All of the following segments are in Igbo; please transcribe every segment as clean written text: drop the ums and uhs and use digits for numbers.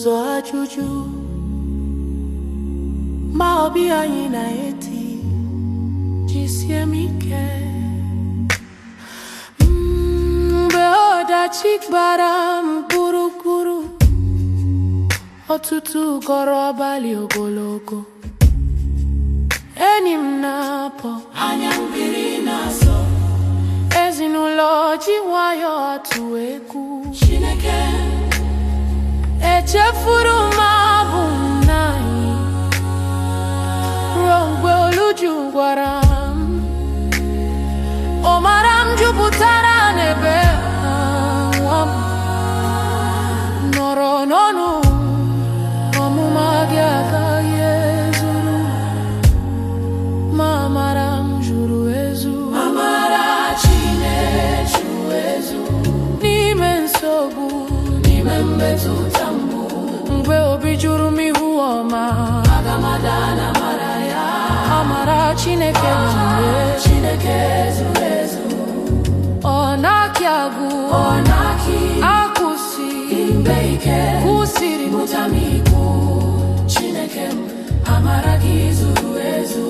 ụzọ ajụjụ ma obi anyị na-eti jisie m ike. Mgbe ọdachi gbara m gburugburu, ọtụtụ gọrọ abalị ogologo, enyi m na-apụ anya mmiri na-asọ, ezinụlọ ji nwayọọ atụ egwu. Chineke echefuru m abụ nna anyị, ruo mgbe oluju gwara m, ọ mara m jupụtara n'ebe nwa m nọrọ n'ọnụ ọmụma gị agaghị ezuru, ma amara m juru ezu. Amara Chineke ezu n'ime nsogbu, n'ime mmetụta mgbu, mgbe obi juru m ihu ọma, aga m ada n'amara ya. Amara Chineke zuru ezu, ọ naghị agwụ, ọ naghị akwụsị, mgbe ike kwụsịrị mụta m ikwu. Chineke m, amara gị zuru ezu.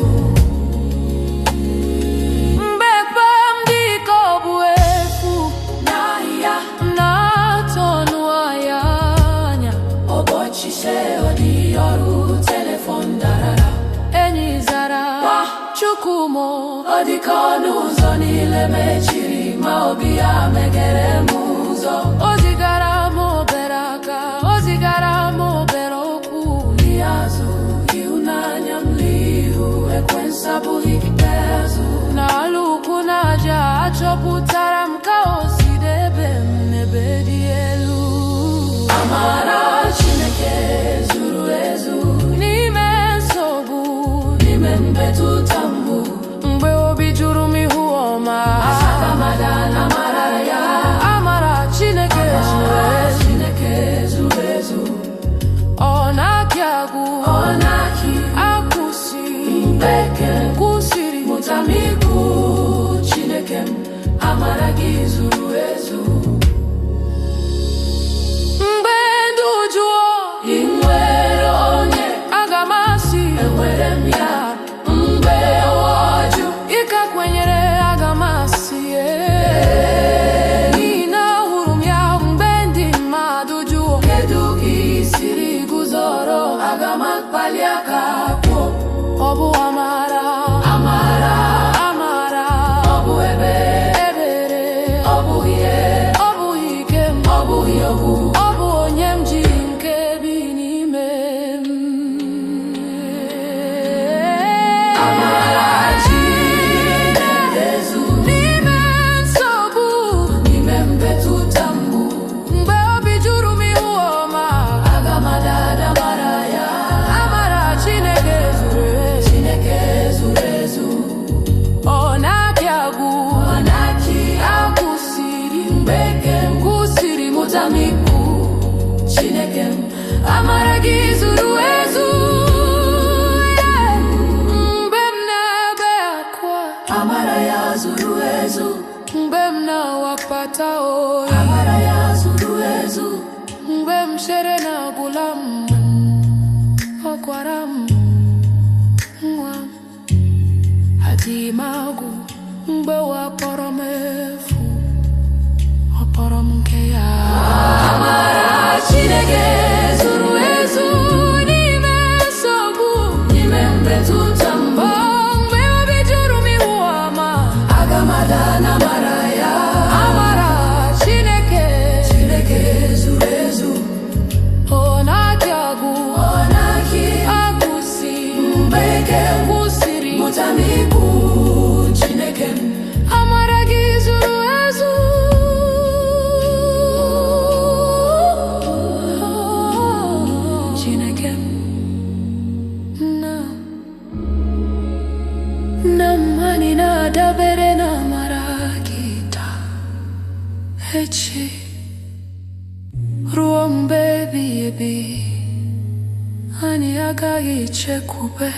Mgbe ekpe m dị ka ọ bụ efu, n'ahịa na-atọ ọnụ ahịa anya, ụbọchị ise ọ dị ọrụ telefon darara, enyi zara Chukwu m, ọ dị ka ọnụ ụzọ niile mechiri, ma obi ya meghere m ụzọ. O zigara m obere aka, o zigara m obere okwu, n'azụ ịhụnanya m n'ihu ekwensu abụghị ikpeazụ. N'ala ugwu na aja achọpụtara m ka o si debe m n'ebe dị elu. Amara Chineke zuru ezu n'ime nsogbu, n'ime mmetụta mgbu, mgbe obi juru m ihu ọma, aga m ada n'amara ya. Amara Chineke zuru ezu, ọ naghị agwụ, ọ naghị akwụsị, mgbe ike kwụsịrị mụta m ikwu. Chineke m, amara gị zuru ezu. Mgbe ndụ jụọ, ị nwere onye, aga m asị enwere m ya. Mgbe ụwa jụ, ị ka kwenyere, aga m asị n'ihi na ahụrụ m ya. Mgbe ndị mmadụ jụọ, kedu ka ị siri guzoro, aga m akpali aka pụọ. Ọ bụ amara, amara, amara, ọ bụ ebere, ọ bụghị ihe, ọ bụghị ike m, ọ bụghị okwu, ọ bụ onye m ji nke bi n'ime m. Amara Chineke zuru n'ime nsogbu, n'ime mmetụta mgbu, mgbe obi juru m ihu ọma, aga m ada n'amara ya. Amara Chineke zuru ezu, ọ naghị agwụ, ọ naghị akwụsị, mgbe ike kwụsịrị mụta m ikwu. Chineke m, amara gị zuru ezu. Mgbe m na-ebe akwa, amara ya zuru ezu. Mgbe m na-awakpata oyi, amara ya zuru ezu. Mgbe m chere na agwụla m, ọ gwara m, nwa m, adịghị m agwụ. Mgbe ụwa kpọrọ m efu, ọ kpọrọ m nke ya. Amara Chineke zuru ezu n'ime nsogbu, n'ime mmetụta mgbu, mgbe obi juru m ihu ọma, aga m ada n'amara ya. Amara Chineke zuru ezu, ọ naghị agwụ, ọ naghị akwụsị, mgbe ike kwụsịrị mụta m ikwu. Chineke m, amara gị zuru ezu. Chineke m, nna m, anyị na-adabere na amara gị taa, echi ruo mgbe ebighị ebi, anyị agaghị echekwube.